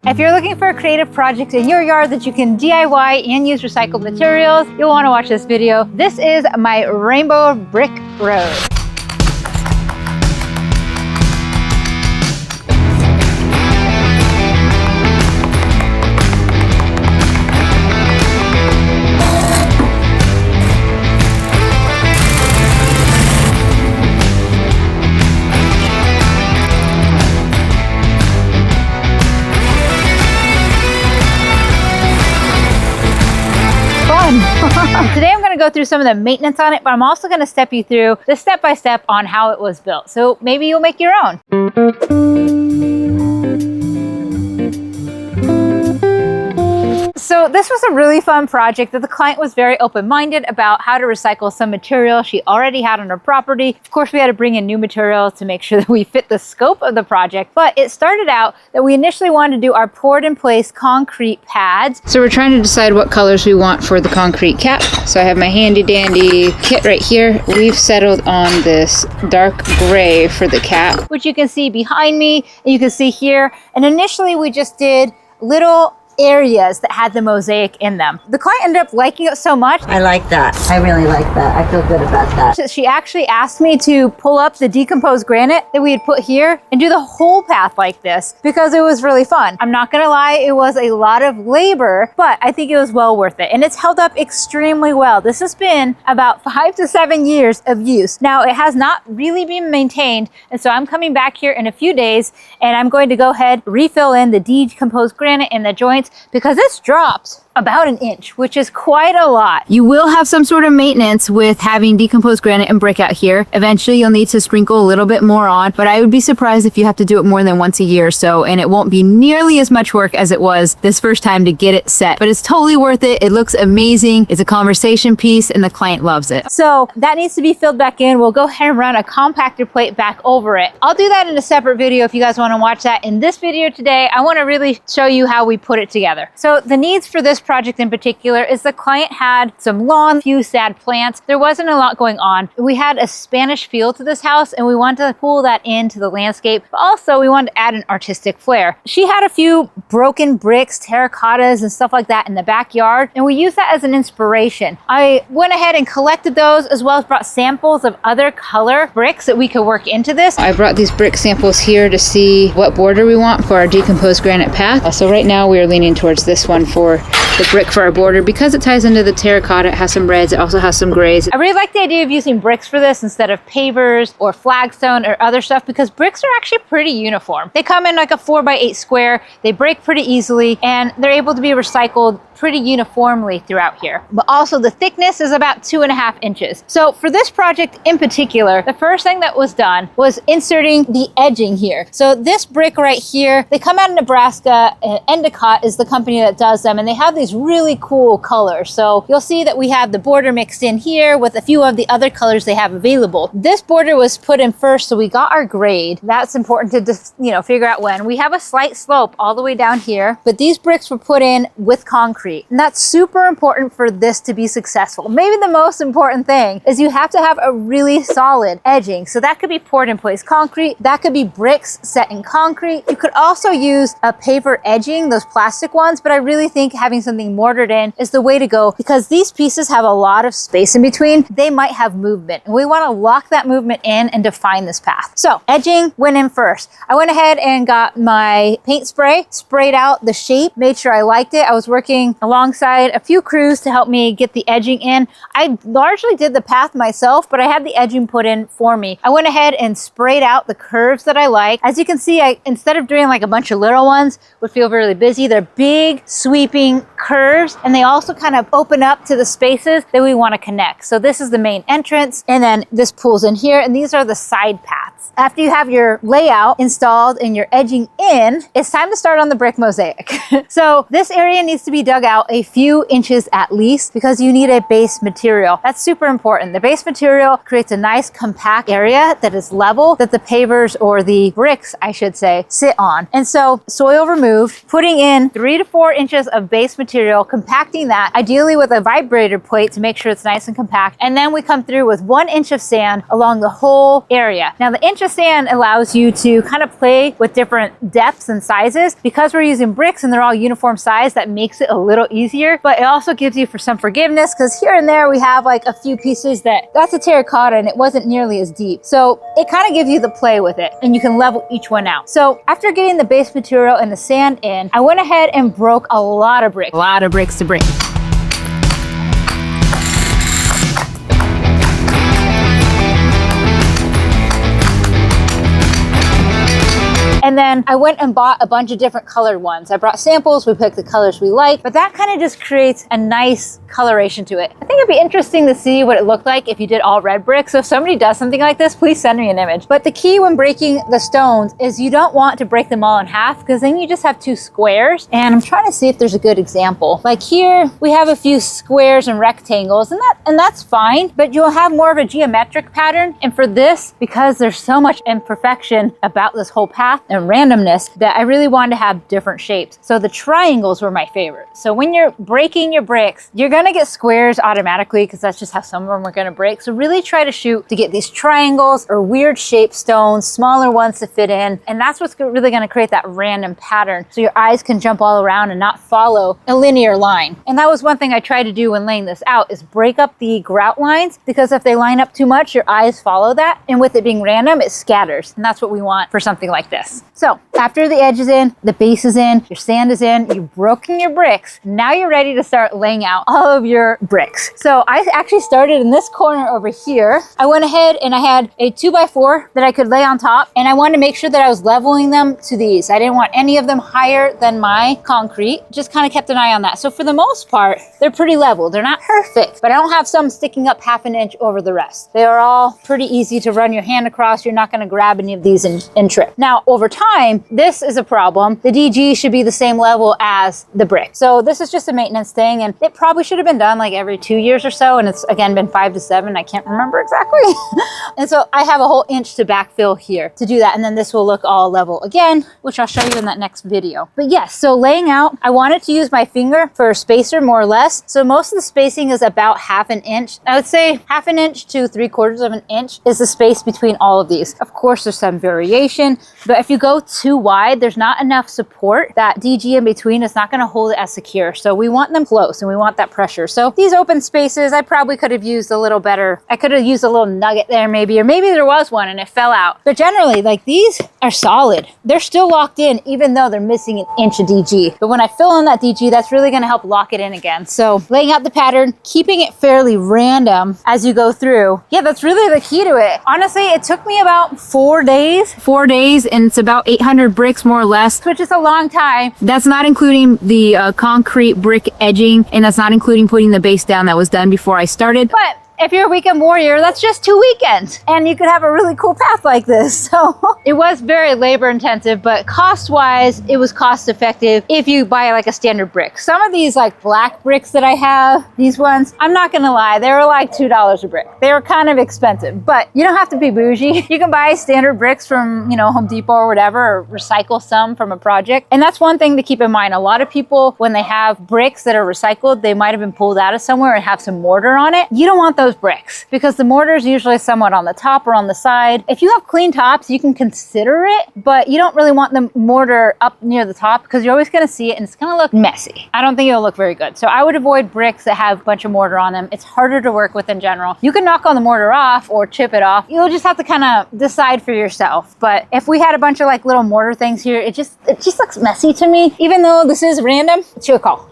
If you're looking for a creative project in your yard that you can DIY and use recycled materials, you'll want to watch this video. This is my rainbow brick road. Today I'm going to go through some of the maintenance on it, but I'm also going to step you through the step-by-step on how it was built. So maybe you'll make your own. So this was a really fun project that the client was very open-minded about how to recycle some material she already had on her property. Of course, we had to bring in new materials to make sure that we fit the scope of the project, but it started out that we initially wanted to do our poured-in-place concrete pads. So we're trying to decide what colors we want for the concrete cap. So I have my handy-dandy kit right here. We've settled on this dark gray for the cap, which you can see behind me, and you can see here. And initially we just did little areas that had the mosaic in them. The client ended up liking it so much. I like that. I really like that. I feel good about that. She actually asked me to pull up the decomposed granite that we had put here and do the whole path like this because it was really fun. I'm not gonna lie, it was a lot of labor, but I think it was well worth it. And it's held up extremely well. This has been about 5 to 7 years of use. Now, it has not really been maintained, and so I'm coming back here in a few days and I'm going to go ahead, refill in the decomposed granite in the joints, because this dropped about 1 inch, which is quite a lot. You will have some sort of maintenance with having decomposed granite and brick out here. Eventually you'll need to sprinkle a little bit more on, but I would be surprised if you have to do it more than once a year or so, and it won't be nearly as much work as it was this first time to get it set. But it's totally worth it. It looks amazing. It's a conversation piece and the client loves it. So that needs to be filled back in. We'll go ahead and run a compactor plate back over it. I'll do that in a separate video if you guys want to watch that. In this video today, I want to really show you how we put it together. So the needs for this project in particular is the client had some lawn, few sad plants. There wasn't a lot going on. We had a Spanish feel to this house and we wanted to pull that into the landscape, but also we wanted to add an artistic flair. She had a few broken bricks, terracottas and stuff like that in the backyard, and we used that as an inspiration. I went ahead and collected those as well as brought samples of other color bricks that we could work into this. I brought these brick samples here to see what border we want for our decomposed granite path. So right now we are leaning towards this one for the brick for our border because it ties into the terracotta. It has some reds, it also has some grays. I really like the idea of using bricks for this instead of pavers or flagstone or other stuff because bricks are actually pretty uniform. They come in like a 4x8 square, they break pretty easily, and they're able to be recycled pretty uniformly throughout here. But also the thickness is about 2.5 inches. So for this project in particular, the first thing that was done was inserting the edging here. So this brick right here, they come out of Nebraska, and Endicott is the company that does them, and they have these really cool colors. So you'll see that we have the border mixed in here with a few of the other colors they have available. This border was put in first, so we got our grade. That's important to just, figure out when. We have a slight slope all the way down here, but these bricks were put in with concrete. And that's super important for this to be successful. Maybe the most important thing is you have to have a really solid edging. So that could be poured in place concrete. That could be bricks set in concrete. You could also use a paver edging, those plastic ones, but I really think having something mortared in is the way to go because these pieces have a lot of space in between. They might have movement, and we want to lock that movement in and define this path. So edging went in first. I went ahead and got my paint spray, sprayed out the shape, made sure I liked it. I was working alongside a few crews to help me get the edging in. I largely did the path myself, but I had the edging put in for me. I went ahead and sprayed out the curves that I like. As you can see, instead of doing like a bunch of little ones, would feel really busy. They're big, sweeping curves, and they also kind of open up to the spaces that we want to connect. So this is the main entrance, and then this pulls in here, and these are the side paths. After you have your layout installed and your edging in, it's time to start on the brick mosaic. So this area needs to be dug out a few inches at least because you need a base material. That's super important. The base material creates a nice compact area that is level that the pavers, or the bricks I should say, sit on. And so soil removed, putting in 3 to 4 inches of base material material, compacting that, ideally with a vibrator plate to make sure it's nice and compact. And then we come through with 1 inch of sand along the whole area. Now the inch of sand allows you to kind of play with different depths and sizes. Because we're using bricks and they're all uniform size, that makes it a little easier, but it also gives you for some forgiveness, because here and there we have like a few pieces that's a terracotta and it wasn't nearly as deep. So it kind of gives you the play with it, and you can level each one out. So after getting the base material and the sand in, I went ahead and broke a lot of bricks. A lot of bricks to break. And then I went and bought a bunch of different colored ones. I brought samples, we picked the colors we like, but that kind of just creates a nice coloration to it. I think it'd be interesting to see what it looked like if you did all red bricks. So if somebody does something like this, please send me an image. But the key when breaking the stones is you don't want to break them all in half, because then you just have 2 squares. And I'm trying to see if there's a good example. Like here, we have a few squares and rectangles, and that's fine, but you'll have more of a geometric pattern. And for this, because there's so much imperfection about this whole path and randomness, that I really wanted to have different shapes. So the triangles were my favorite. So when you're breaking your bricks, you're gonna get squares automatically, because that's just how some of them are gonna break. So really try to shoot to get these triangles or weird shaped stones, smaller ones to fit in. And that's what's really gonna create that random pattern, so your eyes can jump all around and not follow a linear line. And that was one thing I tried to do when laying this out, is break up the grout lines, because if they line up too much, your eyes follow that. And with it being random, it scatters. And that's what we want for something like this. So after the edge is in, the base is in, your sand is in, you've broken your bricks, now you're ready to start laying out all of your bricks. So I actually started in this corner over here. I went ahead and I had a 2x4 that I could lay on top, and I wanted to make sure that I was leveling them to these. I didn't want any of them higher than my concrete, just kind of kept an eye on that. So for the most part, they're pretty level. They're not perfect, but I don't have some sticking up half an inch over the rest. They are all pretty easy to run your hand across. You're not gonna grab any of these and trip. Now, over time, this is a problem. The DG should be the same level as the brick. So this is just a maintenance thing, and it probably should have been done like every 2 years or so, and it's again been 5 to 7. I can't remember exactly. And so I have a whole inch to backfill here to do that, and then this will look all level again, which I'll show you in that next video. But yes, so laying out, I wanted to use my finger for a spacer more or less. So most of the spacing is about half an inch. I would say half an inch to 3/4 of an inch is the space between all of these. Of course, there's some variation, but if you go too wide, there's not enough support. That DG in between is not going to hold it as secure. So we want them close and we want that pressure. So these open spaces, I probably could have used a little better. I could have used a little nugget there maybe, or maybe there was one and it fell out. But generally, like, these are solid. They're still locked in even though they're missing an inch of DG. But when I fill in that DG, that's really going to help lock it in again. So laying out the pattern, keeping it fairly random as you go through. Yeah, that's really the key to it. Honestly, it took me about 4 days. 4 days, and it's about 800 bricks more or less. Which is a long time. That's not including the concrete brick edging, and that's not including putting the base down that was done before I started. But if you're a weekend warrior, that's just 2 weekends and you could have a really cool path like this. So it was very labor intensive, but cost wise, it was cost effective if you buy like a standard brick. Some of these like black bricks that I have, these ones, I'm not gonna lie, they were like $2 a brick. They were kind of expensive, but you don't have to be bougie. You can buy standard bricks from, Home Depot or whatever, or recycle some from a project. And that's one thing to keep in mind. A lot of people, when they have bricks that are recycled, they might've been pulled out of somewhere and have some mortar on it. You don't want those bricks because the mortar is usually somewhat on the top or on the side. If you have clean tops, you can consider it, but you don't really want the mortar up near the top because you're always going to see it and it's going to look messy. I don't think it'll look very good. So I would avoid bricks that have a bunch of mortar on them. It's harder to work with in general. You can knock on the mortar off or chip it off. You'll just have to kind of decide for yourself. But if we had a bunch of like little mortar things here, it just looks messy to me. Even though this is random, it's your call.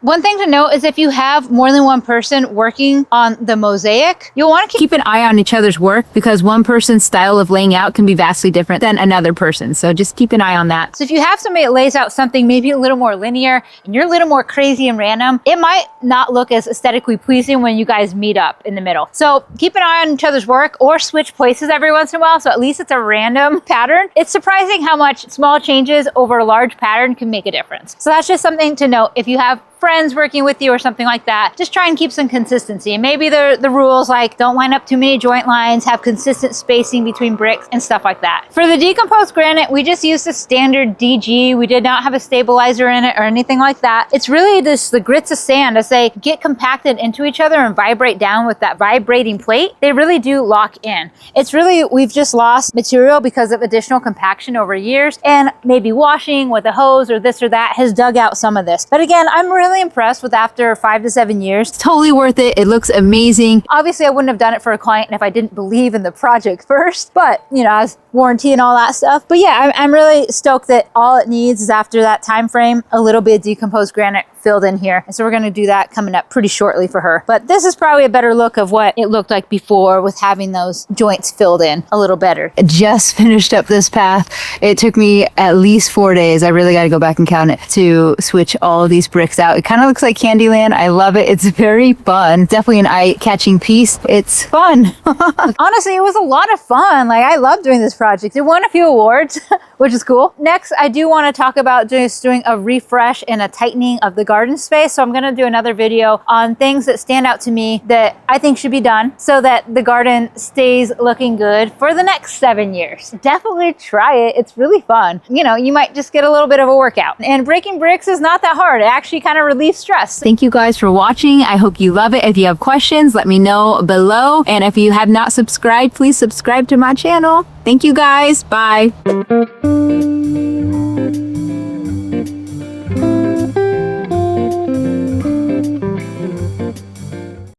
One thing to note is if you have more than one person working on the mosaic, you'll want to keep an eye on each other's work because one person's style of laying out can be vastly different than another person. So just keep an eye on that. So if you have somebody that lays out something maybe a little more linear and you're a little more crazy and random, it might not look as aesthetically pleasing when you guys meet up in the middle. So keep an eye on each other's work or switch places every once in a while. So at least it's a random pattern. It's surprising how much small changes over a large pattern can make a difference. So that's just something to note. If you have friends working with you or something like that, just try and keep some consistency. And maybe the rules like don't line up too many joint lines, have consistent spacing between bricks and stuff like that. For the decomposed granite, we just used a standard DG. We did not have a stabilizer in it or anything like that. It's really just the grits of sand as they get compacted into each other and vibrate down with that vibrating plate. They really do lock in. It's really, we've just lost material because of additional compaction over years, and maybe washing with a hose or this or that has dug out some of this. But again, I'm really impressed with after 5 to 7 years. Totally worth it. It looks amazing. Obviously, I wouldn't have done it for a client if I didn't believe in the project first, but you know, as warranty and all that stuff. But yeah, I'm really stoked that all it needs is after that time frame, a little bit of decomposed granite filled in here. And so we're going to do that coming up pretty shortly for her. But this is probably a better look of what it looked like before with having those joints filled in a little better. I just finished up this path. It took me at least 4 days. I really got to go back and count it to switch all of these bricks out. It kind of looks like Candyland. I love it. It's very fun. Definitely an eye-catching piece. It's fun. Honestly, it was a lot of fun. Like, I love doing this project. It won a few awards, which is cool. Next, I do want to talk about just doing a refresh and a tightening of the garden space. So I'm going to do another video on things that stand out to me that I think should be done so that the garden stays looking good for the next 7 years. Definitely try it. It's really fun. You know, you might just get a little bit of a workout. And breaking bricks is not that hard. It actually kind of relieves stress. Thank you guys for watching. I hope you love it. If you have questions, let me know below. And if you have not subscribed, please subscribe to my channel. Thank you guys. Bye.